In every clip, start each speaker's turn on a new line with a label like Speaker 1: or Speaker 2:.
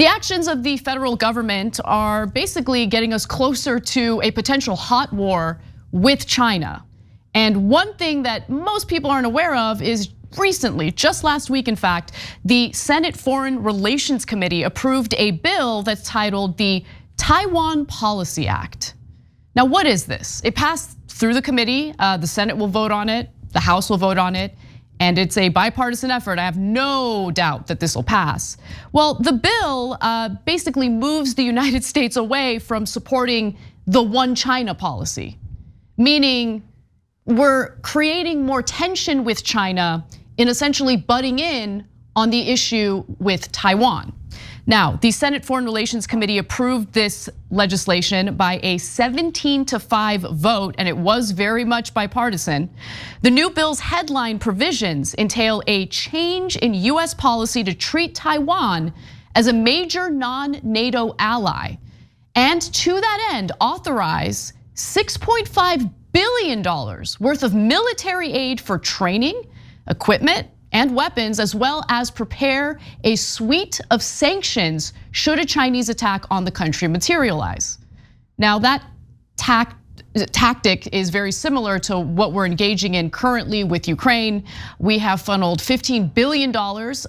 Speaker 1: The actions of the federal government are basically getting us closer to a potential hot war with China. And one thing that most people aren't aware of is recently, just last week in fact, the Senate Foreign Relations Committee approved a bill that's titled the Taiwan Policy Act. Now, what is this? It passed through the committee, the Senate will vote on it, the House will vote on it, and it's a bipartisan effort. I have no doubt that this will pass. Well, the bill basically moves the United States away from supporting the one China policy, meaning we're creating more tension with China in essentially butting in on the issue with Taiwan. Now, the Senate Foreign Relations Committee approved this legislation by a 17-5 vote, and it was very much bipartisan. The new bill's headline provisions entail a change in US policy to treat Taiwan as a major non-NATO ally, and to that end, authorize $6.5 billion worth of military aid for training, equipment, and weapons, as well as prepare a suite of sanctions should a Chinese attack on the country materialize. Now, that tactic is very similar to what we're engaging in currently with Ukraine. We have funneled $15 billion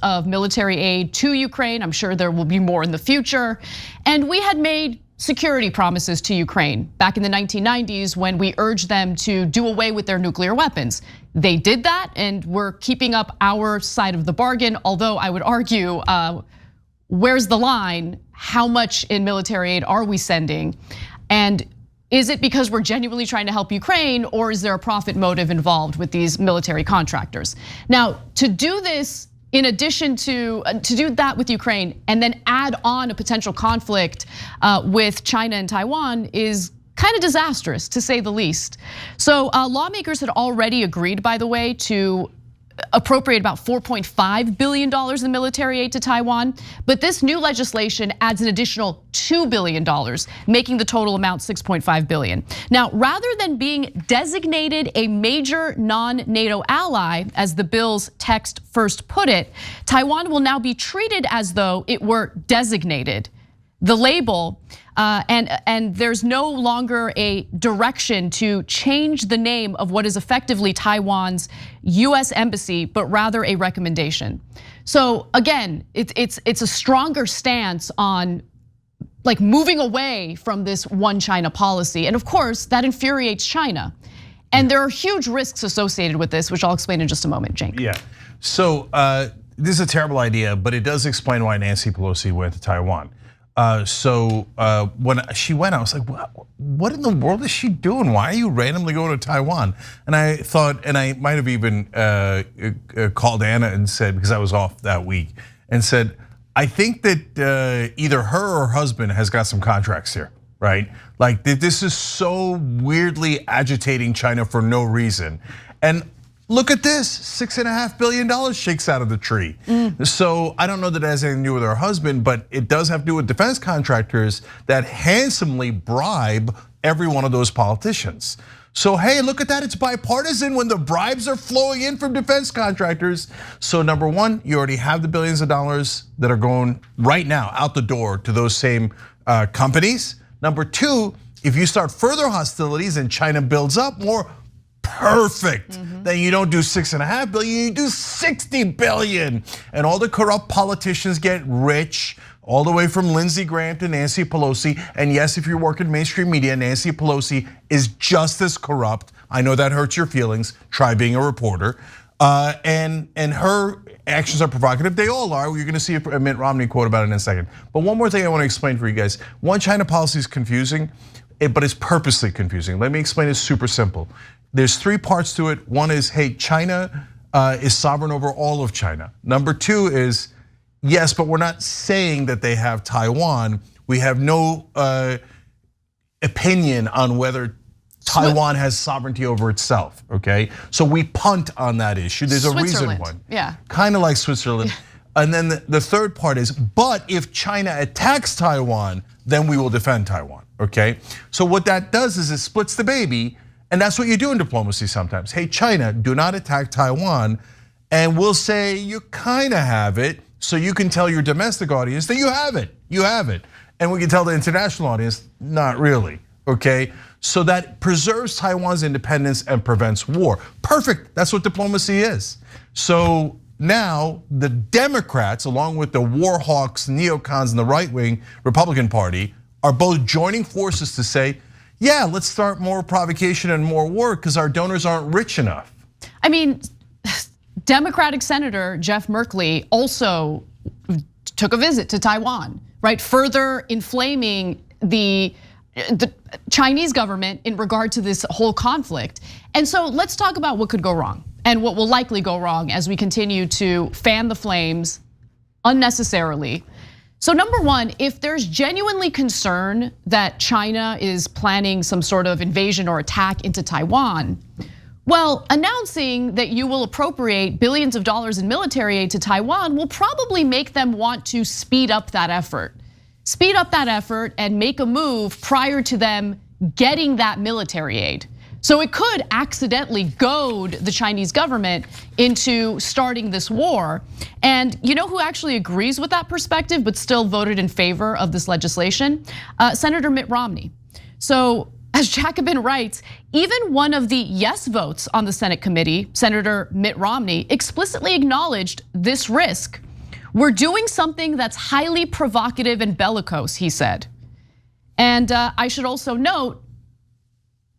Speaker 1: of military aid to Ukraine. I'm sure there will be more in the future. And we had made security promises to Ukraine back in the 1990s when we urged them to do away with their nuclear weapons. They did that, and we're keeping up our side of the bargain, although I would argue, where's the line? How much in military aid are we sending? And is it because we're genuinely trying to help Ukraine, or is there a profit motive involved with these military contractors? Now, to do this, in addition to do that with Ukraine and then add on a potential conflict with China and Taiwan is kind of disastrous, to say the least. So lawmakers had already agreed, by the way, to appropriate about $4.5 billion in military aid to Taiwan, but this new legislation adds an additional $2 billion, making the total amount $6.5 billion. Now, rather than being designated a major non-NATO ally, as the bill's text first put it, Taiwan will now be treated as though it were designated. The label, and there's no longer a direction to change the name of what is effectively Taiwan's US embassy, but rather a recommendation. So again, it's a stronger stance on like moving away from this one China policy. And of course, that infuriates China. And there are huge risks associated with this, which I'll explain in just a moment, Cenk.
Speaker 2: Yeah, so this is a terrible idea, but it does explain why Nancy Pelosi went to Taiwan. So when she went, I was like, what in the world is she doing? Why are you randomly going to Taiwan? And I thought, and I might have even called Anna and said, because I was off that week, and said, I think that either her or her husband has got some contracts here, right? Like this is so weirdly agitating China for no reason. And look at this, $6.5 billion shakes out of the tree. So I don't know that it has anything to do with her husband, but it does have to do with defense contractors that handsomely bribe every one of those politicians. So hey, look at that, it's bipartisan when the bribes are flowing in from defense contractors. So number one, you already have the billions of dollars that are going right now out the door to those same companies. Number two, if you start further hostilities and China builds up more, perfect. Then you don't do $6.5 billion, you do $60 billion. And all the corrupt politicians get rich, all the way from Lindsey Graham to Nancy Pelosi. And yes, if you work in mainstream media, Nancy Pelosi is just as corrupt. I know that hurts your feelings, try being a reporter. And her actions are provocative, they all are. You're gonna see a Mitt Romney quote about it in a second. But one more thing I wanna explain for you guys. One China policy is confusing, but it's purposely confusing. Let me explain it super simple. There's three parts to it. One is, hey, China is sovereign over all of China. Number two is, yes, but we're not saying that they have Taiwan. We have no opinion on whether Taiwan has sovereignty over itself, okay? So we punt on that issue. There's a reason why.
Speaker 1: Yeah.
Speaker 2: Kind of like Switzerland. And then the third part is, but if China attacks Taiwan, then we will defend Taiwan, okay? So what that does is it splits the baby. And that's what you do in diplomacy sometimes. Hey, China, do not attack Taiwan. And we'll say you kind of have it. so you can tell your domestic audience that you have it. And we can tell the international audience, not really, okay? So that preserves Taiwan's independence and prevents war. Perfect, that's what diplomacy is. So now the Democrats, along with the war hawks, neocons, and the right-wing Republican Party are both joining forces to say, yeah, let's start more provocation and more war because our donors aren't rich enough.
Speaker 1: I mean, Democratic Senator Jeff Merkley also took a visit to Taiwan, right? Further inflaming the Chinese government in regard to this whole conflict. And so let's talk about what could go wrong and what will likely go wrong as we continue to fan the flames unnecessarily. So number one, if there's genuinely concern that China is planning some sort of invasion or attack into Taiwan, well, announcing that you will appropriate billions of dollars in military aid to Taiwan will probably make them want to speed up that effort. Speed up that effort and make a move prior to them getting that military aid. So it could accidentally goad the Chinese government into starting this war. And you know who actually agrees with that perspective but still voted in favor of this legislation? Senator Mitt Romney. So as Jacobin writes, even one of the yes votes on the Senate committee, Senator Mitt Romney, explicitly acknowledged this risk. We're doing something that's highly provocative and bellicose, he said. And I should also note,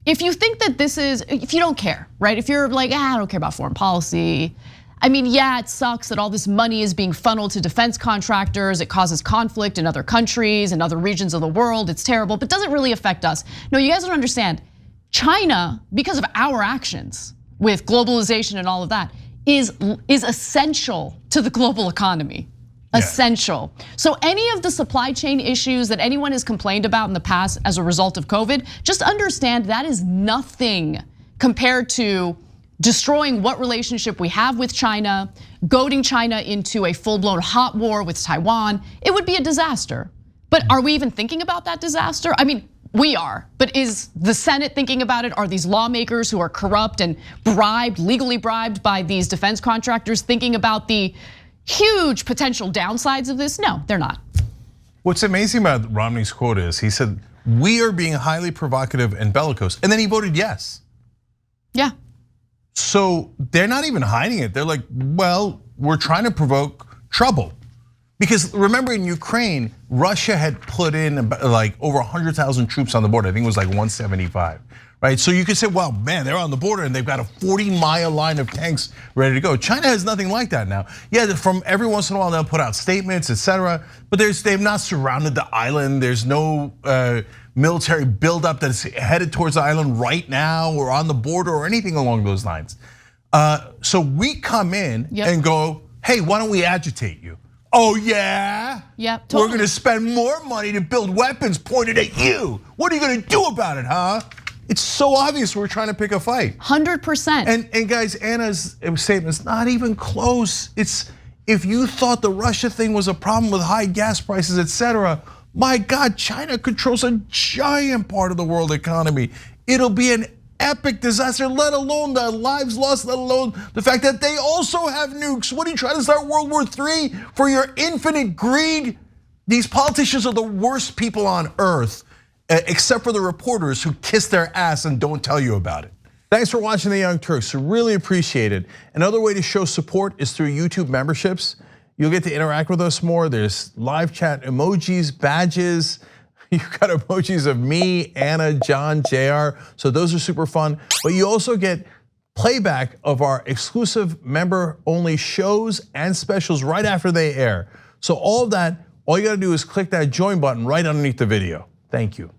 Speaker 1: if you think that this is, if you don't care, right? If you're like, I don't care about foreign policy. I mean, yeah, it sucks that all this money is being funneled to defense contractors. It causes conflict in other countries and other regions of the world. It's terrible, but doesn't really affect us. No, you guys don't understand. China, because of our actions with globalization and all of that, is essential to the global economy. Essential. So any of the supply chain issues that anyone has complained about in the past as a result of COVID, just understand that is nothing compared to destroying what relationship we have with China, goading China into a full-blown hot war with Taiwan. It would be a disaster. But are we even thinking about that disaster? I mean, we are, but is the Senate thinking about it? Are these lawmakers who are corrupt and bribed, legally bribed by these defense contractors thinking about the huge potential downsides of this? No, they're not.
Speaker 2: What's amazing about Romney's quote is he said, we are being highly provocative and bellicose, and then he voted yes.
Speaker 1: Yeah.
Speaker 2: So they're not even hiding it. They're like, well, we're trying to provoke trouble. Because remember in Ukraine, Russia had put in like over 100,000 troops on the border. I think it was like 175, right? So you could say, well, man, they're on the border and they've got a 40-mile line of tanks ready to go. China has nothing like that now. Yeah, from every once in a while they'll put out statements, etc. But they've not surrounded the island. There's no military buildup that's headed towards the island right now or on the border or anything along those lines. So we come in and go, hey, why don't we agitate you? Oh yeah?
Speaker 1: Yeah, totally.
Speaker 2: We're gonna spend more money to build weapons pointed at you. What are you gonna do about it, huh? It's so obvious we're trying to pick a fight.
Speaker 1: 100%.
Speaker 2: And guys, Anna's statement is not even close. It's, if you thought the Russia thing was a problem with high gas prices, etc., my God, China controls a giant part of the world economy. It'll be an epic disaster, let alone the lives lost, let alone the fact that they also have nukes. What are you trying to start World War III for your infinite greed? These politicians are the worst people on earth, except for the reporters who kiss their ass and don't tell you about it. Thanks for watching The Young Turks, really appreciate it. Another way to show support is through YouTube memberships. You'll get to interact with us more. There's live chat emojis, badges. You've got emojis of me, Anna, John, JR, so those are super fun. But you also get playback of our exclusive member-only shows and specials right after they air. So all of that, all you gotta do is click that join button right underneath the video. Thank you.